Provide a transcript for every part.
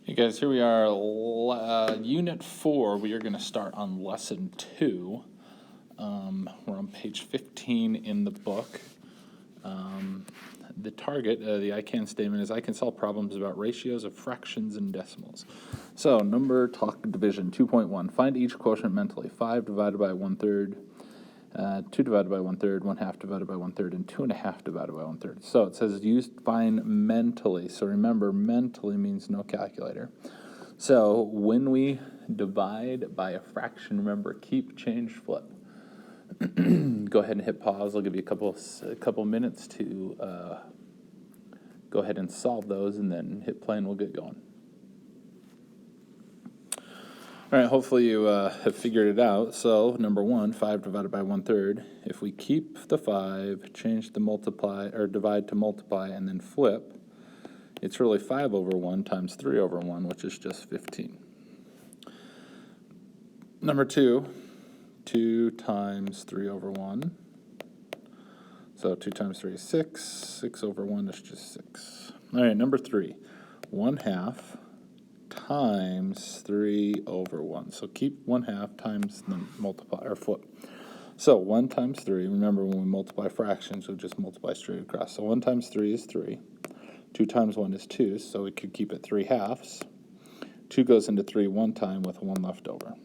Hey guys, here we are, Unit 4. We are going to start on Lesson 2. We're on page 15 in the book. The target, the I can statement is I can solve problems about ratios of fractions and decimals. So, number talk division 2.1. Find each quotient mentally. 5 divided by 1/3, 2 divided by 1/3, 1/2 divided by 1/3, and 2.5 divided by 1/3. So it says use find mentally. So remember, mentally means no calculator. So when we divide by a fraction, remember, keep, change, flip. Go ahead and hit pause. I'll give you a couple minutes to go ahead and solve those, and then hit play and we'll get going. All right, hopefully you have figured it out. So, number 1, 5 divided by 1/3. If we keep the 5, change the multiply, or divide to multiply, and then flip, it's really 5 over 1 times 3 over 1, which is just 15. Number 2, 2 times 3 over 1. So 2 times 3 is 6. 6 over 1 is just 6. All right, number 3, 1/2 times 3 over 1. So keep 1/2 times the multiply, or flip. So 1 times 3, remember when we multiply fractions, we just multiply straight across. So 1 times 3 is 3. 2 times 1 is 2, so we could keep it 3/2. 2 goes into 3 one time with 1 left over.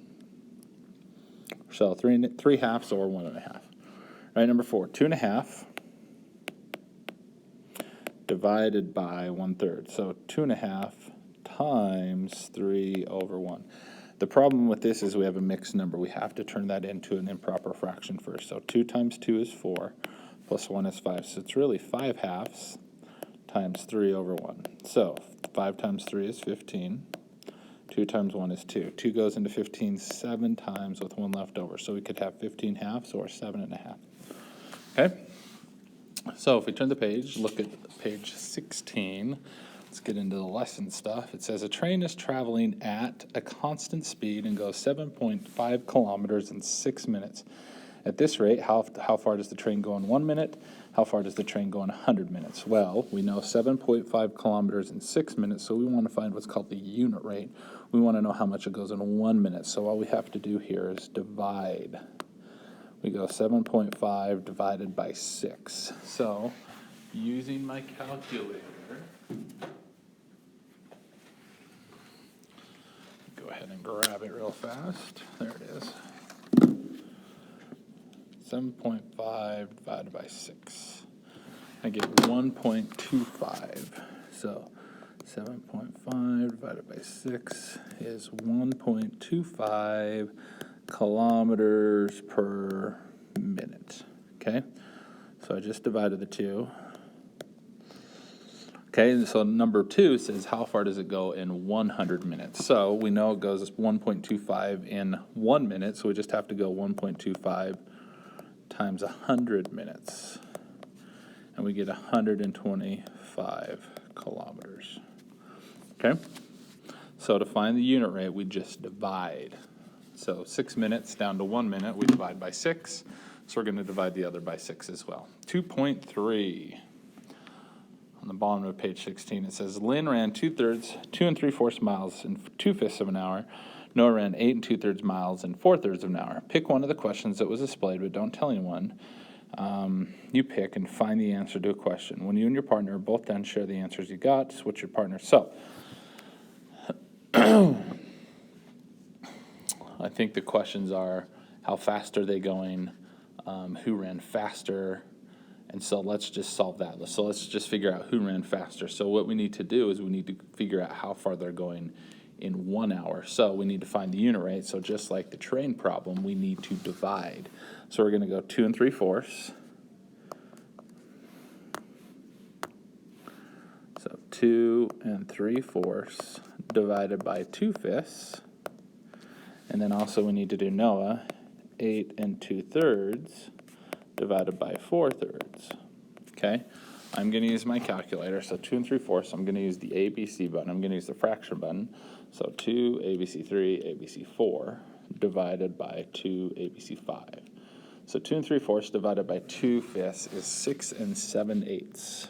So 3/2 or 1.5. All right, number 4, 2.5 divided by 1/3. So 2.5 times 3 over 1. The problem with this is we have a mixed number. We have to turn that into an improper fraction first. So 2 times 2 is 4, plus 1 is 5. So it's really 5/2 times 3 over 1. So 5 times 3 is 15. 2 times 1 is 2. 2 goes into 15 7 times with 1 left over. So we could have 15/2 or 7.5. Okay? So if we turn the page, look at page 16. Let's get into the lesson stuff. It says a train is traveling at a constant speed and goes 7.5 kilometers in 6 minutes. At this rate, how far does the train go in 1 minute? How far does the train go in 100 minutes? Well, we know 7.5 kilometers in 6 minutes, so we want to find what's called the unit rate. We want to know how much it goes in 1 minute. So all we have to do here is divide. We go 7.5 divided by 6. So using my calculator, go ahead and grab it real fast. There it is. 7.5 divided by 6. I get 1.25. So 7.5 divided by 6 is 1.25 kilometers per minute. Okay? So I just divided the two. Okay, so number 2 says how far does it go in 100 minutes? So we know it goes 1.25 in 1 minute, so we just have to go 1.25 times 100 minutes. And we get 125 kilometers. Okay? So to find the unit rate, we just divide. So 6 minutes down to 1 minute, we divide by 6. So we're going to divide the other by 6 as well. 2.3. On the bottom of page 16, it says Lynn ran 2 3/4 miles in 2/5 of an hour. Noah ran 8 2/3 miles in 4/3 of an hour. Pick one of the questions that was displayed, but don't tell anyone. You pick and find the answer to a question. When you and your partner are both done, share the answers you got. Switch your partner. So, I think the questions are how fast are they going, who ran faster, and so let's just solve that. So let's just figure out who ran faster. So what we need to do is we need to figure out how far they're going in 1 hour. So we need to find the unit rate. So just like the train problem, we need to divide. So we're going to go 2 3/4. So 2 3/4 divided by 2/5. And then also we need to do Noah, 8 2/3 divided by 4/3. Okay? I'm going to use my calculator. So 2 3/4, I'm going to use the ABC button. I'm going to use the fraction button. So 2 ABC3, ABC4 divided by 2 ABC5. So 2 3/4 divided by 2/5 is 6 7/8.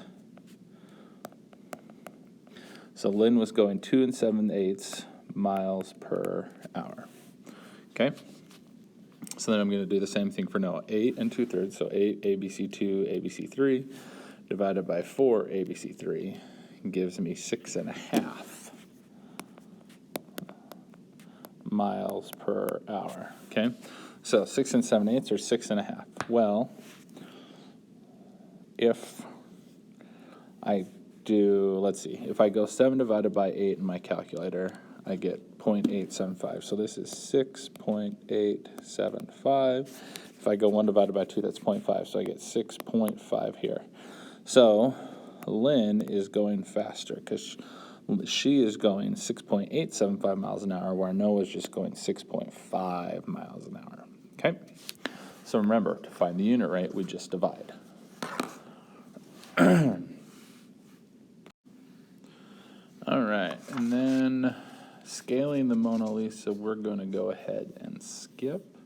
So Lynn was going 2 7/8 miles per hour. Okay? So then I'm going to do the same thing for Noah. 8 2/3, so 8 ABC2, ABC3, divided by 4 ABC3 gives me 6.5 miles per hour. Okay? So 6 7/8 or 6.5. Well, if I do, let's see, if I go 7 divided by 8 in my calculator, I get 0.875. So this is 6.875. If I go 1 divided by 2, that's 0.5. So I get 6.5 here. So Lynn is going faster because she is going 6.875 miles an hour, where Noah's just going 6.5 miles an hour. Okay? So remember, to find the unit rate, we just divide. All right, and then scaling the Mona Lisa, we're going to go ahead and skip.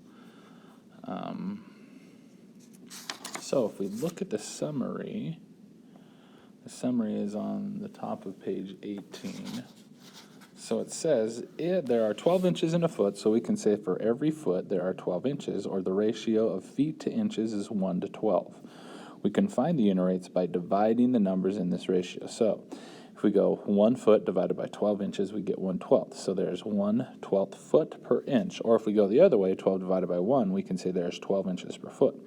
So if we look at the summary is on the top of page 18. So it says there are 12 inches in a foot, so we can say for every foot there are 12 inches, or the ratio of feet to inches is 1 to 12. We can find the unit rates by dividing the numbers in this ratio. So if we go 1 foot divided by 12 inches, we get 1/12. So there's 1/12 foot per inch. Or if we go the other way, 12 divided by 1, we can say there's 12 inches per foot.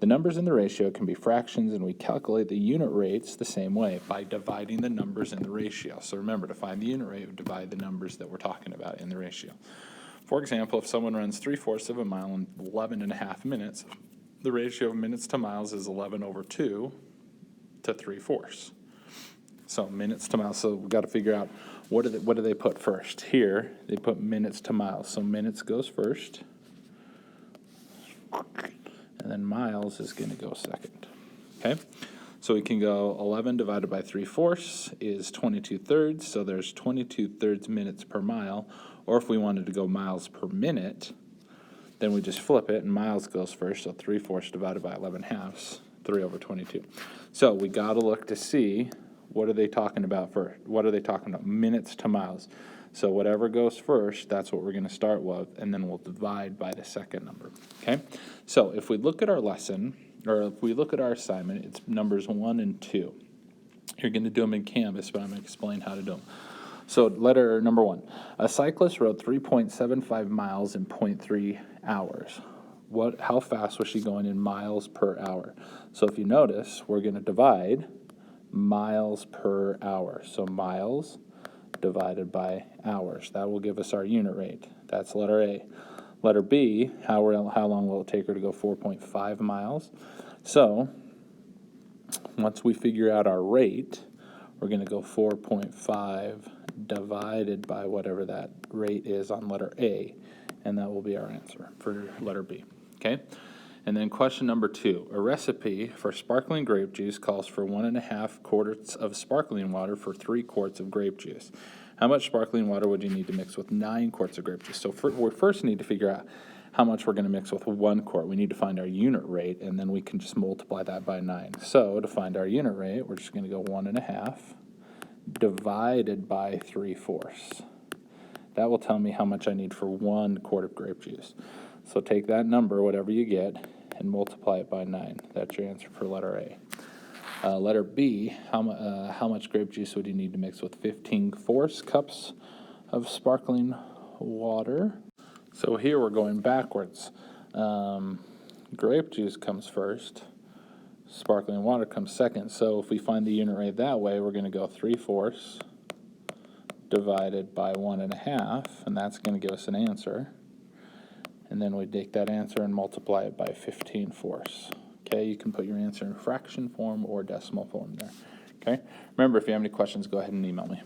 The numbers in the ratio can be fractions, and we calculate the unit rates the same way, by dividing the numbers in the ratio. So remember, to find the unit rate, we divide the numbers that we're talking about in the ratio. For example, if someone runs 3/4 of a mile in 11.5 minutes, the ratio of minutes to miles is 11/2 to 3/4. So minutes to miles. So we've got to figure out what do they put first. Here they put minutes to miles. So minutes goes first, and then miles is going to go second. Okay, so we can go 11 divided by 3/4 is 22/3. So there's 22/3 minutes per mile. Or if we wanted to go miles per minute, then we just flip it, and miles goes first. So 3/4 divided by 11/2, 3/22. So we got to look to see, what are they talking about first? What are they talking about? Minutes to miles. So whatever goes first, that's what we're going to start with, and then we'll divide by the second number. Okay? So if we look at our lesson, or if we look at our assignment, it's numbers 1 and 2. You're going to do them in Canvas, but I'm going to explain how to do them. So letter number 1. A cyclist rode 3.75 miles in 0.3 hours. How fast was she going in miles per hour? So if you notice, we're going to divide miles per hour. So miles divided by hours. That will give us our unit rate. That's letter A. Letter B, how long will it take her to go 4.5 miles? So once we figure out our rate, we're going to go 4.5 divided by whatever that rate is on letter A, and that will be our answer for letter B. Okay? And then question number 2. A recipe for sparkling grape juice calls for 1.5 quarts of sparkling water for 3 quarts of grape juice. How much sparkling water would you need to mix with 9 quarts of grape juice? So we first need to figure out how much we're going to mix with 1 quart. We need to find our unit rate, and then we can just multiply that by 9. So to find our unit rate, we're just going to go 1.5 divided by 3/4. That will tell me how much I need for 1 quart of grape juice. So take that number, whatever you get, and multiply it by 9. That's your answer for letter A. Letter B, how much grape juice would you need to mix with 15/4 cups of sparkling water? So here we're going backwards. Grape juice comes first. Sparkling water comes second. So if we find the unit rate that way, we're going to go 3/4 divided by 1.5, and that's going to give us an answer. And then we take that answer and multiply it by 15/4. Okay, you can put your answer in fraction form or decimal form there. Okay, remember, if you have any questions, go ahead and email me.